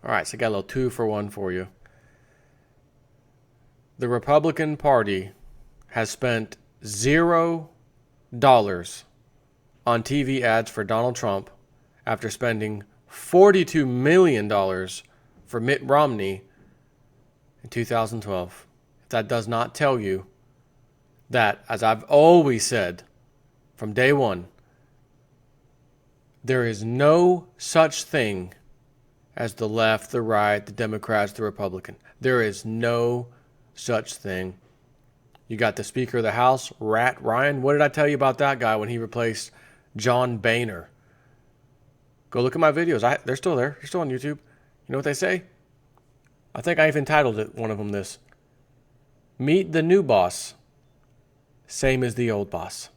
All right, so I got a little 2-for-1 for you. The Republican Party has spent $0 on TV ads for Donald Trump after spending $42 million for Mitt Romney in 2012. If that does not tell you that, as I've always said from day one, there is no such thing as the left, the right, the Democrats, the Republican. There is no such thing. You got the Speaker of the House, Rat Ryan. What did I tell you about that guy when he replaced John Boehner? Go look at my videos. They're still there. They're still on YouTube. You know what they say? I think I even titled it, one of them, this. Meet the new boss. Same as the old boss.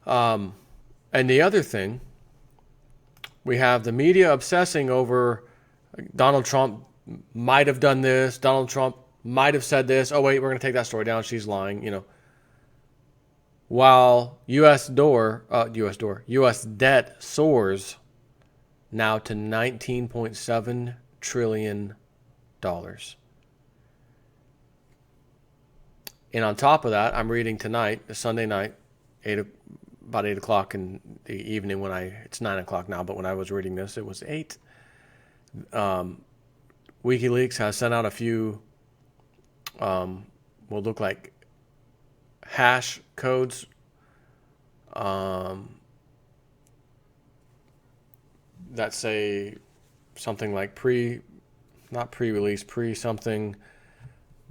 And the other thing, we have the media obsessing over Donald Trump might have done this. Donald Trump might have said this. Oh, wait, we're going to take that story down. She's lying, While U.S. debt soars now to $19.7 trillion. And on top of that, I'm reading tonight, Sunday night, about 8 o'clock in the evening it's 9 o'clock now, but when I was reading this, it was 8. WikiLeaks has sent out a few, will look like hash codes, that say something like pre-something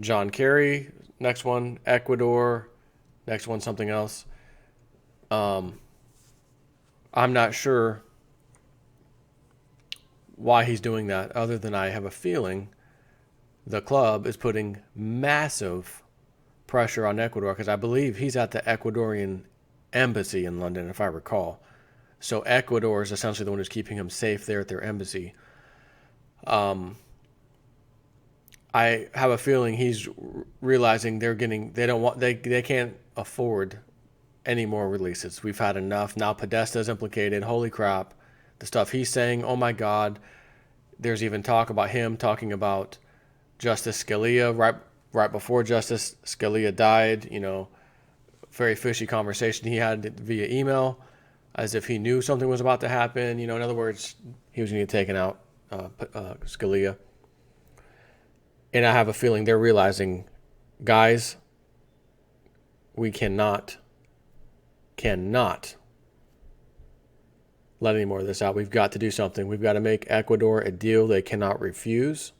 John Kerry, next one Ecuador, next one something else. I'm not sure why he's doing that, other than I have a feeling the club is putting massive pressure on Ecuador, because I believe he's at the Ecuadorian embassy in London, if I recall. So Ecuador is essentially the one who's keeping him safe there at their embassy. I have a feeling he's realizing they can't afford any more releases. We've had enough. Now Podesta's implicated. Holy crap. The stuff he's saying, oh my God. There's even talk about him talking about Justice Scalia right before Justice Scalia died. Very fishy conversation he had via email, as if he knew something was about to happen. In other words, he was going to get taken out, Scalia. And I have a feeling they're realizing, guys, we cannot let any more of this out. We've got to do something. We've got to make Ecuador a deal they cannot refuse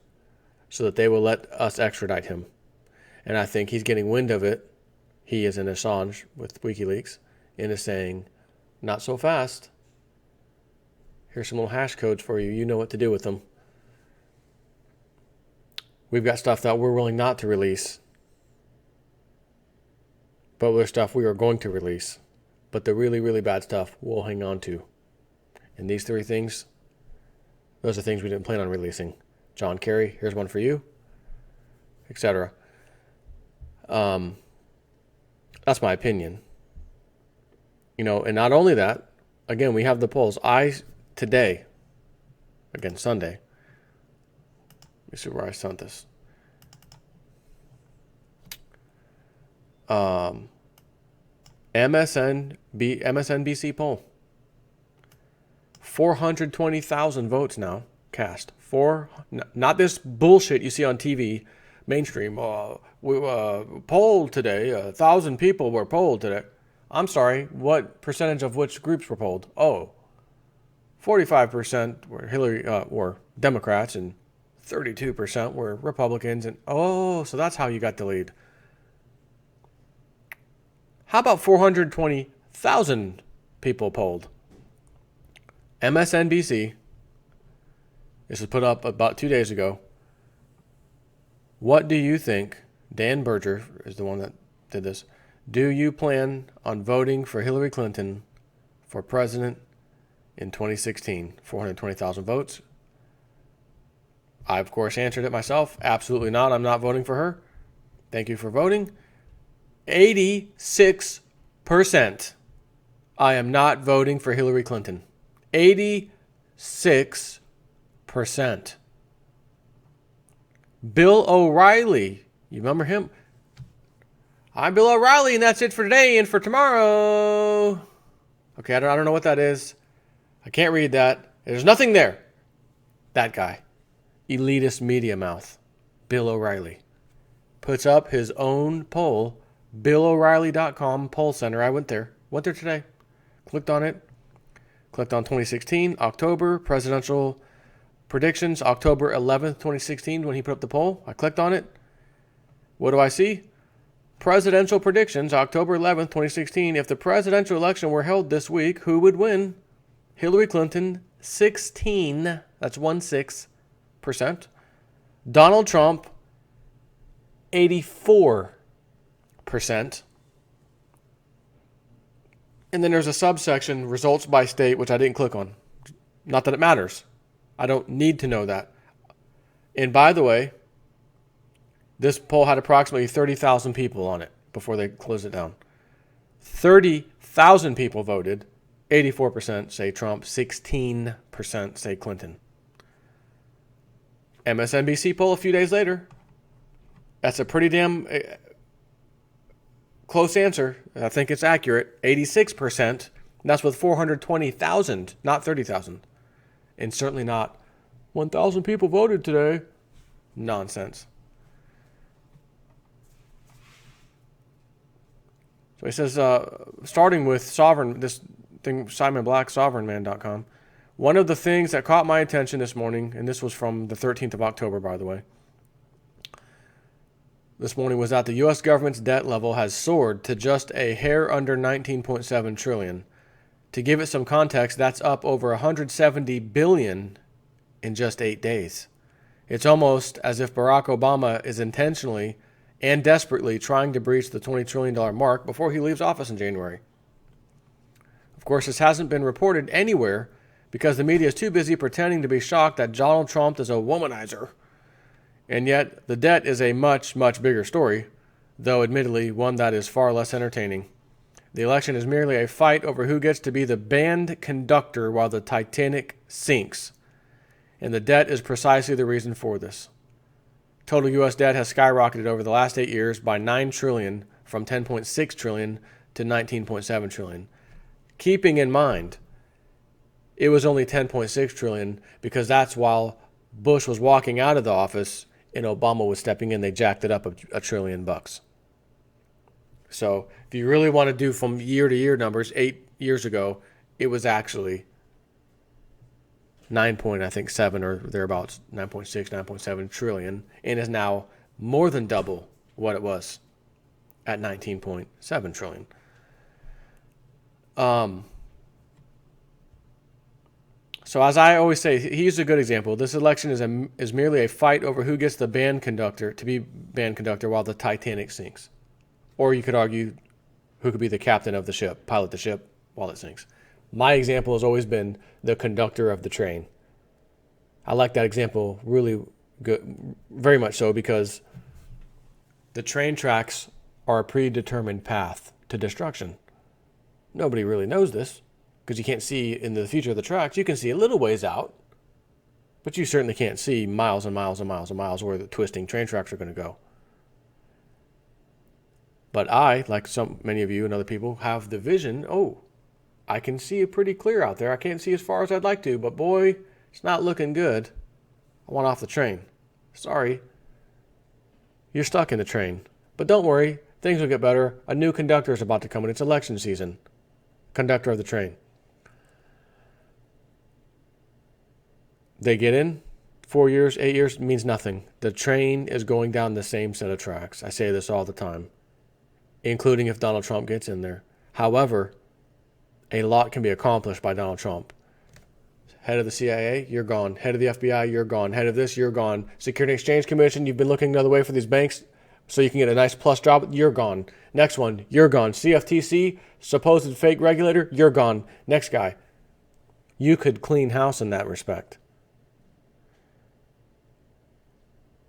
so that they will let us extradite him. And I think he's getting wind of it. He is in Assange with WikiLeaks and is saying, not so fast. Here's some little hash codes for you. You know what to do with them. We've got stuff that we're willing not to release, but there's stuff we are going to release. But the really, really bad stuff we'll hang on to. And these 3 things, those are things we didn't plan on releasing. John Kerry, here's one for you, etc. That's my opinion. And not only that, again, we have the polls. Today, again, Sunday, let me see where I sent this. MSNBC poll. 420,000 votes now cast. Not this bullshit you see on TV, mainstream. We polled today. 1,000 people were polled today. I'm sorry. What percentage of which groups were polled? 45% were Democrats and 32% were Republicans. And so that's how you got the lead. How about 420,000 people polled? MSNBC, this was put up about 2 days ago. What do you think? Dan Berger is the one that did this. Do you plan on voting for Hillary Clinton for president in 2016? 420,000 votes. I, of course, answered it myself. Absolutely not. I'm not voting for her. Thank you for voting. 86%. I am not voting for Hillary Clinton. 86%. Bill O'Reilly, you remember him? I'm Bill O'Reilly, and that's it for today and for tomorrow. Okay, I don't know what that is. I can't read that. There's nothing there. That guy. Elitist media mouth. Bill O'Reilly. Puts up his own poll. BillO'Reilly.com poll center. I went there. Went there today. Clicked on it. Clicked on 2016, October, presidential predictions, October 11th, 2016, when he put up the poll. I clicked on it. What do I see? Presidential predictions, October 11th, 2016. If the presidential election were held this week, who would win? Hillary Clinton, 16, that's 16%. Donald Trump, 84%. And then there's a subsection, results by state, which I didn't click on. Not that it matters. I don't need to know that. And by the way, this poll had approximately 30,000 people on it before they closed it down. 30,000 people voted. 84% say Trump, 16% say Clinton. MSNBC poll a few days later. That's a pretty damn close answer. I think it's accurate. 86%. And that's with 420,000, not 30,000. And certainly not 1,000 people voted today. Nonsense. So he says, starting with Sovereign, this thing, Simon Black, sovereignman.com. One of the things that caught my attention this morning, and this was from the 13th of October, by the way, this morning was that the U.S. government's debt level has soared to just a hair under $19.7 trillion. To give it some context, that's up over $170 billion in just 8 days. It's almost as if Barack Obama is intentionally and desperately trying to breach the $20 trillion mark before he leaves office in January. Of course, this hasn't been reported anywhere because the media is too busy pretending to be shocked that Donald Trump is a womanizer. And yet, the debt is a much, much bigger story, though admittedly one that is far less entertaining. The election is merely a fight over who gets to be the band conductor while the Titanic sinks. And the debt is precisely the reason for this. Total U.S. debt has skyrocketed over the last 8 years by $9 trillion, from $10.6 trillion to $19.7 trillion. Keeping in mind, it was only $10.6 trillion because that's while Bush was walking out of the office and Obama was stepping in. They jacked it up $1 trillion. So if you really want to do from year to year numbers, 8 years ago, it was actually 9.7 or thereabouts, 9.6, 9.7 trillion, and is now more than double what it was at 19.7 trillion. So as I always say, he's a good example. This election is merely a fight over who gets the band conductor to be band conductor while the Titanic sinks. Or you could argue who could be the captain of the ship, pilot the ship while it sinks. My example has always been the conductor of the train. I like that example really good, very much so, because the train tracks are a predetermined path to destruction. Nobody really knows this because you can't see into the future of the tracks. You can see a little ways out, but you certainly can't see miles and miles and miles and miles where the twisting train tracks are going to go. But I, like so many of you and other people, have the vision, I can see it pretty clear out there. I can't see as far as I'd like to, but boy, it's not looking good. I want off the train. Sorry. You're stuck in the train. But don't worry, things will get better. A new conductor is about to come in. It's election season. Conductor of the train. They get in. 4 years, 8 years means nothing. The train is going down the same set of tracks. I say this all the time, including if Donald Trump gets in there. However, a lot can be accomplished by Donald Trump. Head of the CIA, you're gone. Head of the FBI, you're gone. Head of this, you're gone. Security and Exchange Commission, you've been looking another way for these banks so you can get a nice plus job, you're gone. Next one, you're gone. CFTC, supposed fake regulator, you're gone. Next guy. You could clean house in that respect.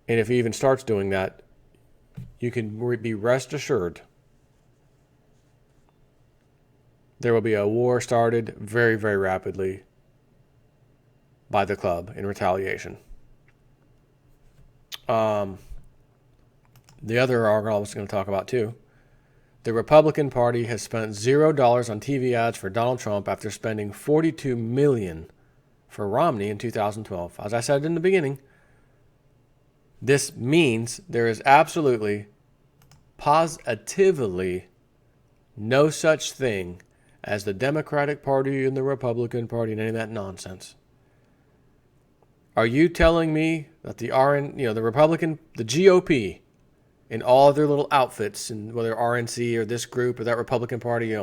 And if he even starts doing that, you can be rest assured there will be a war started very, very rapidly by the club in retaliation. The other article I was going to talk about too. The Republican Party has spent $0 on TV ads for Donald Trump after spending $42 million for Romney in 2012. As I said in the beginning, this means there is absolutely, positively no such thing as the Democratic Party and the Republican Party and any of that nonsense. Are you telling me that the Republican, the GOP, in all of their little outfits, and whether RNC or this group or that Republican Party,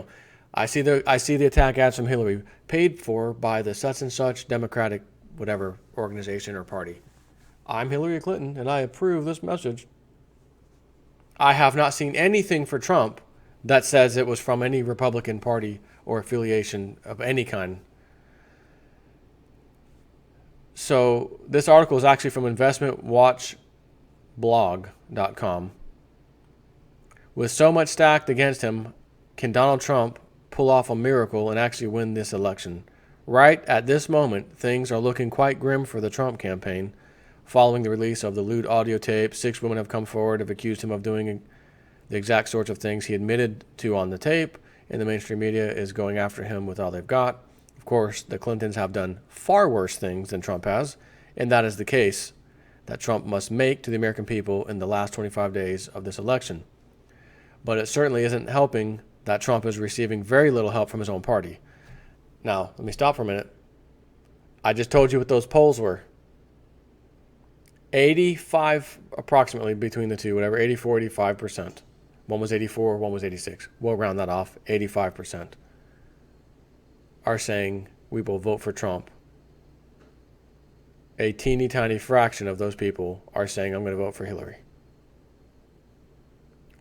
I see the attack ads from Hillary paid for by the such and such Democratic whatever organization or party. I'm Hillary Clinton and I approve this message. I have not seen anything for Trump that says it was from any Republican Party or affiliation of any kind. So this article is actually from investmentwatchblog.com. With so much stacked against him, can Donald Trump pull off a miracle and actually win this election? Right at this moment, things are looking quite grim for the Trump campaign. Following the release of the lewd audio tape, 6 women have come forward and have accused him of doing the exact sorts of things he admitted to on the tape, and the mainstream media is going after him with all they've got. Of course, the Clintons have done far worse things than Trump has, and that is the case that Trump must make to the American people in the last 25 days of this election. But it certainly isn't helping that Trump is receiving very little help from his own party. Now, let me stop for a minute. I just told you what those polls were. 85, approximately, between the two, whatever, 84, 85%. One was 84, one was 86. We'll round that off, 85% are saying we will vote for Trump. A teeny tiny fraction of those people are saying I'm going to vote for Hillary.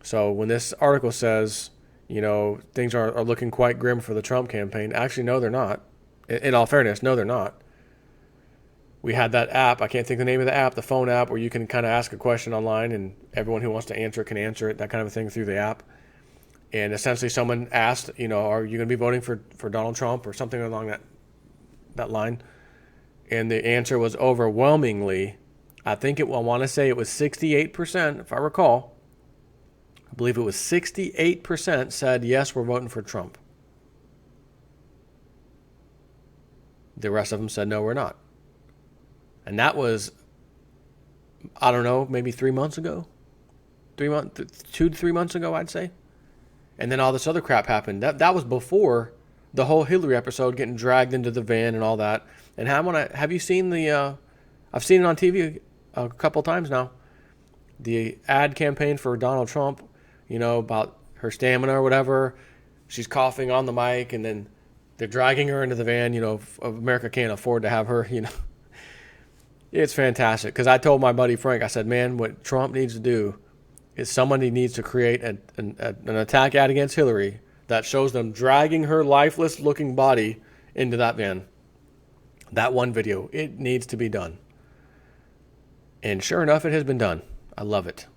So when this article says, things are looking quite grim for the Trump campaign, actually, no, they're not. In all fairness, no, they're not. We had that app, I can't think of the name of the app, the phone app, where you can kind of ask a question online and everyone who wants to answer it can answer it, that kind of thing through the app. And essentially someone asked, are you going to be voting for Donald Trump or something along that line? And the answer was overwhelmingly, I want to say it was 68%, if I recall. I believe it was 68% said, yes, we're voting for Trump. The rest of them said, no, we're not. And that was, I don't know, maybe 3 months ago? 2 to 3 months ago, I'd say. And then all this other crap happened. That was before the whole Hillary episode, getting dragged into the van and all that. And have you seen I've seen it on TV a couple times now. The ad campaign for Donald Trump, about her stamina or whatever. She's coughing on the mic and then they're dragging her into the van. America can't afford to have her, It's fantastic. Because I told my buddy Frank, I said, man, what Trump needs to do is somebody needs to create an attack ad against Hillary that shows them dragging her lifeless-looking body into that van. That one video. It needs to be done. And sure enough, it has been done. I love it.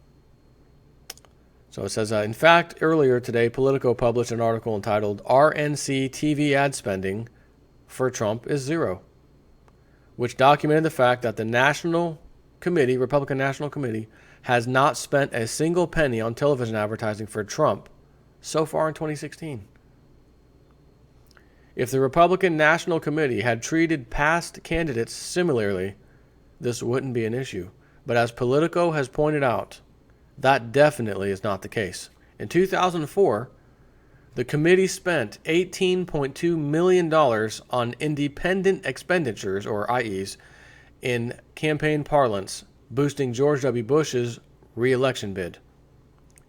So it says, in fact, earlier today, Politico published an article entitled, RNC TV ad spending for Trump is zero, which documented the fact that the Republican National Committee, has not spent a single penny on television advertising for Trump so far in 2016. If the Republican National Committee had treated past candidates similarly, this wouldn't be an issue. But as Politico has pointed out, that definitely is not the case. In 2004, the committee spent $18.2 million on independent expenditures, or IEs, in campaign parlance, boosting George W. Bush's re-election bid.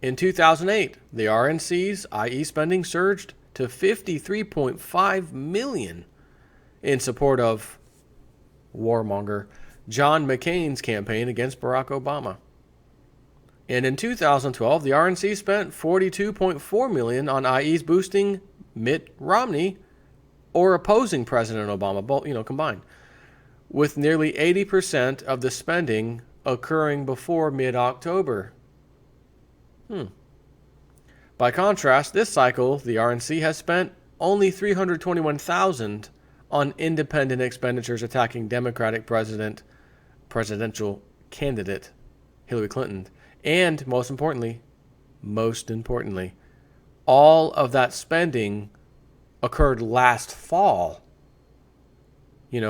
In 2008, the RNC's IE spending surged to $53.5 million in support of warmonger John McCain's campaign against Barack Obama. And in 2012, the RNC spent $42.4 million on IEs boosting Mitt Romney or opposing President Obama, both, combined, with nearly 80% of the spending occurring before mid-October. By contrast, this cycle, the RNC has spent only $321,000 on independent expenditures attacking Democratic presidential candidate Hillary Clinton. And most importantly, all of that spending occurred last fall,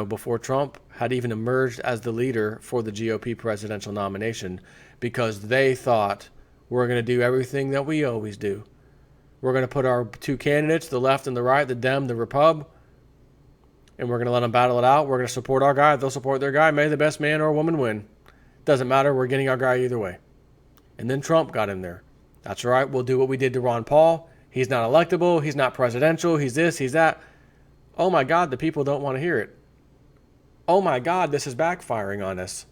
before Trump had even emerged as the leader for the GOP presidential nomination, because they thought, we're going to do everything that we always do. We're going to put our two candidates, the left and the right, the Dem, the Repub, and we're going to let them battle it out. We're going to support our guy. They'll support their guy. May the best man or woman win. Doesn't matter. We're getting our guy either way. And then Trump got in there. That's right. We'll do what we did to Ron Paul. He's not electable. He's not presidential. He's this, he's that. Oh my God, the people don't want to hear it. Oh my God, this is backfiring on us.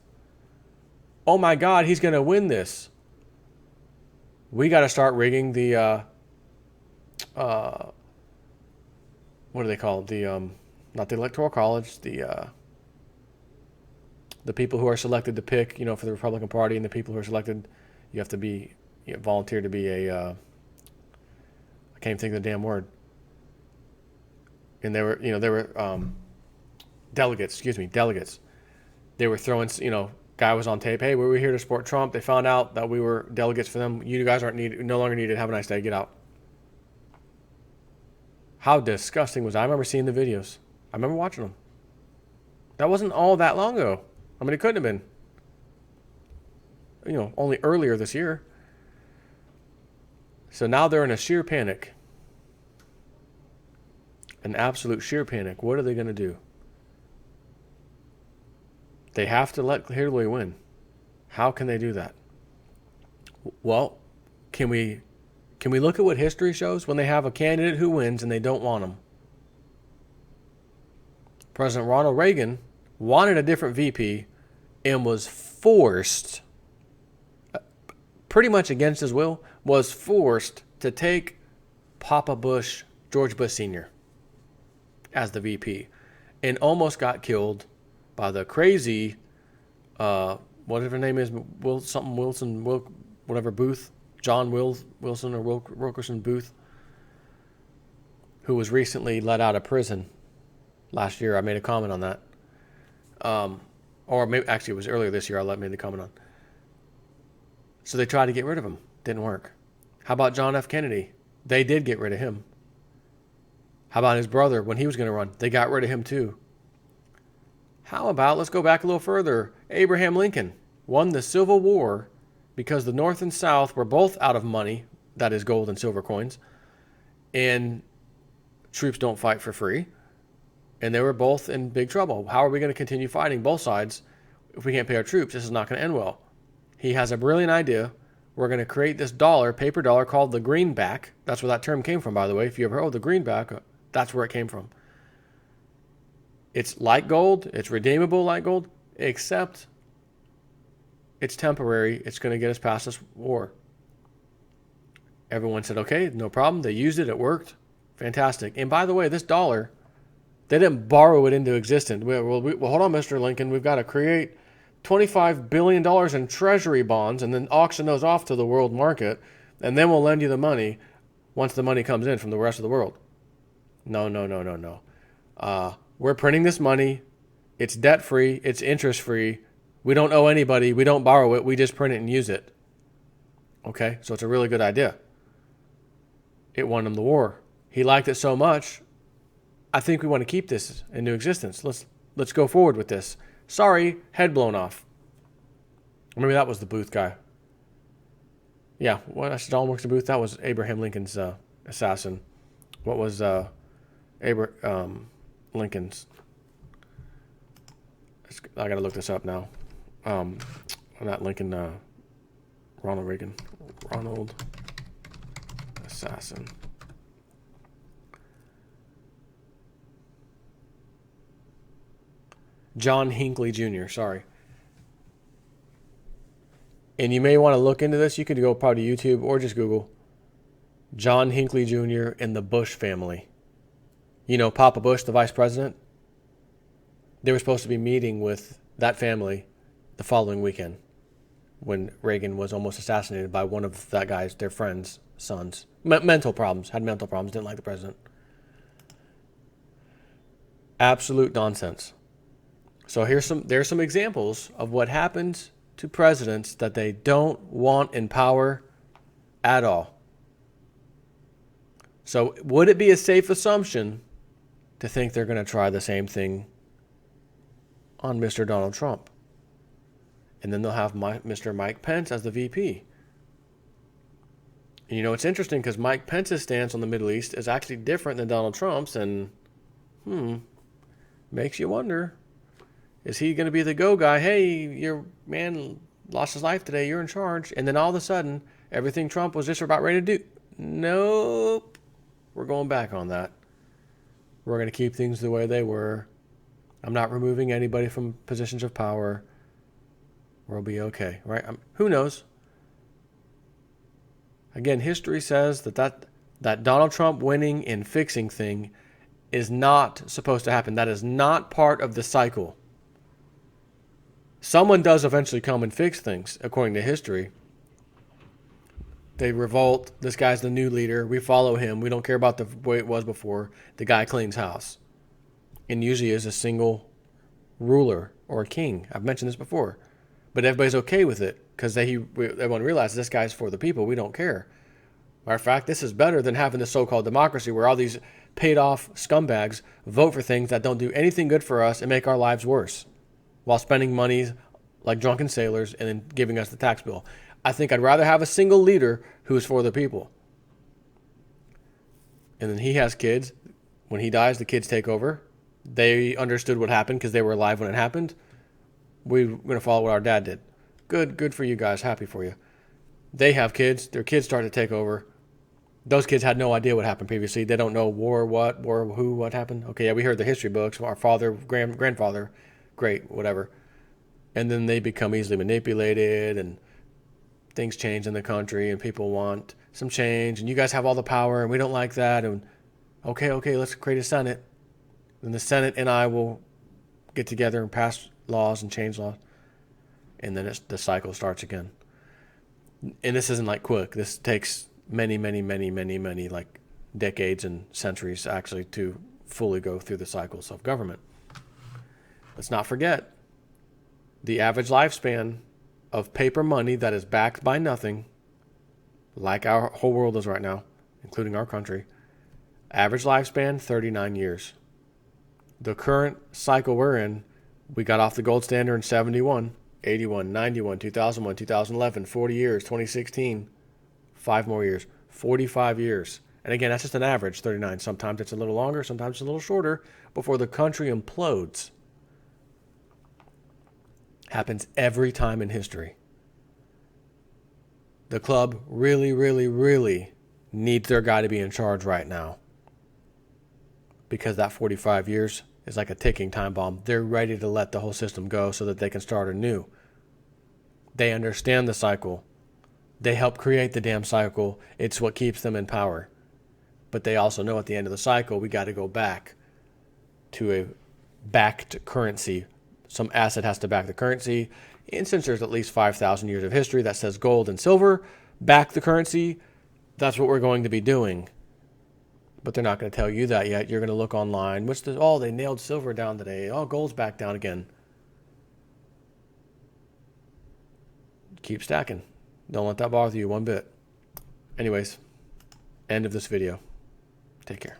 Oh my God, he's going to win this. We got to start rigging the, what do they call it? Not the Electoral College, the people who are selected to pick, for the Republican Party, and the people who are selected, you have to be, volunteer to be I can't even think of the damn word. And they were delegates. They were throwing, guy was on tape. Hey, we were here to support Trump. They found out that we were delegates for them. You guys aren't needed, no longer needed. Have a nice day. Get out. How disgusting was that? I remember seeing the videos. I remember watching them. That wasn't all that long ago. I mean, it couldn't have been, only earlier this year. So now they're in a sheer panic. An absolute sheer panic. What are they going to do? They have to let Hillary win. How can they do that? Well, can we look at what history shows when they have a candidate who wins and they don't want him? President Ronald Reagan wanted a different VP and was forced, pretty much against his will, was forced to take Papa Bush, George Bush Sr., as the VP, and almost got killed by the crazy, whatever her name is, whatever Booth, John Wilson or Wilkerson Booth, who was recently let out of prison last year. I made a comment on that. Or maybe actually it was earlier this year I made the comment on. So they tried to get rid of him. Didn't work. How about John F. Kennedy? They did get rid of him. How about his brother when he was going to run? They got rid of him too. How about, let's go back a little further, Abraham Lincoln won the Civil War because the North and South were both out of money, that is gold and silver coins, and troops don't fight for free, and they were both in big trouble. How are we going to continue fighting both sides if we can't pay our troops? This is not going to end well. He has a brilliant idea. We're going to create this paper dollar called the greenback. That's where that term came from, by the way. If you ever heard the greenback, that's where it came from. It's like gold. It's redeemable like gold, except it's temporary. It's going to get us past this war. Everyone said, okay, no problem. They used it. It worked. Fantastic. And by the way, this dollar, they didn't borrow it into existence. Well, hold on, Mr. Lincoln. We've got to create $25 billion in treasury bonds and then auction those off to the world market, and then we'll lend you the money once the money comes in from the rest of the world. No. We're printing this money. It's debt-free. It's interest-free. We don't owe anybody. We don't borrow it. We just print it and use it. Okay? So it's a really good idea. It won him the war. He liked it so much, I think we want to keep this into existence. Let's go forward with this. Sorry, head blown off. Maybe that was the Booth guy. Yeah, what? John Wilkes Booth? That was Abraham Lincoln's assassin. What was Lincoln's? I gotta look this up now. Not Lincoln. Ronald Reagan. Ronald assassin. John Hinckley Jr., sorry. And you may want to look into this. You could go probably to YouTube or just Google John Hinckley Jr. and the Bush family. You know, Papa Bush, the vice president? They were supposed to be meeting with that family the following weekend when Reagan was almost assassinated by one of that guy's, their friends' sons. Mental problems, didn't like the president. Absolute nonsense. So there's some examples of what happens to presidents that they don't want in power at all. So would it be a safe assumption to think they're going to try the same thing on Mr. Donald Trump? And then they'll have Mr. Mike Pence as the VP. And it's interesting because Mike Pence's stance on the Middle East is actually different than Donald Trump's, and makes you wonder, is he going to be the go guy? Hey, your man lost his life today, you're in charge. And then all of a sudden, everything Trump was just about ready to do. Nope. We're going back on that. We're going to keep things the way they were. I'm not removing anybody from positions of power. We'll be okay, right? Who knows? Again, history says that Donald Trump winning and fixing thing is not supposed to happen. That is not part of the cycle. Someone does eventually come and fix things, according to history. They revolt. This guy's the new leader. We follow him. We don't care about the way it was before. The guy cleans house. And usually is a single ruler or a king. I've mentioned this before. But everybody's okay with it because everyone realizes this guy's for the people. We don't care. Matter of fact, this is better than having this so-called democracy where all these paid-off scumbags vote for things that don't do anything good for us and make our lives worse while spending money like drunken sailors and then giving us the tax bill. I think I'd rather have a single leader who is for the people. And then he has kids. When he dies, the kids take over. They understood what happened because they were alive when it happened. We're going to follow what our dad did. Good for you guys. Happy for you. They have kids. Their kids start to take over. Those kids had no idea what happened previously. They don't know war, who, what happened. Okay, yeah, we heard the history books. Our father, grandfather, great, whatever. And then they become easily manipulated and things change in the country and people want some change and you guys have all the power and we don't like that. And okay, let's create a Senate. And the Senate and I will get together and pass laws and change laws. And then the cycle starts again. And this isn't like quick. This takes many like decades and centuries actually to fully go through the cycles of government. Let's not forget the average lifespan of paper money that is backed by nothing, like our whole world is right now, including our country. Average lifespan, 39 years. The current cycle we're in, we got off the gold standard in 71, 81, 91, 2001, 2011, 40 years, 2016, 5 more years, 45 years. And again, that's just an average, 39. Sometimes it's a little longer, sometimes it's a little shorter, before the country implodes. Happens every time in history. The club really needs their guy to be in charge right now. Because that 45 years is like a ticking time bomb. They're ready to let the whole system go so that they can start anew. They understand the cycle. They help create the damn cycle. It's what keeps them in power. But they also know at the end of the cycle, we got to go back to a backed currency. Some asset has to back the currency. And since there's at least 5,000 years of history that says gold and silver back the currency, that's what we're going to be doing. But they're not going to tell you that yet. You're going to look online. They nailed silver down today. Oh, gold's back down again. Keep stacking. Don't let that bother you one bit. Anyways, end of this video. Take care.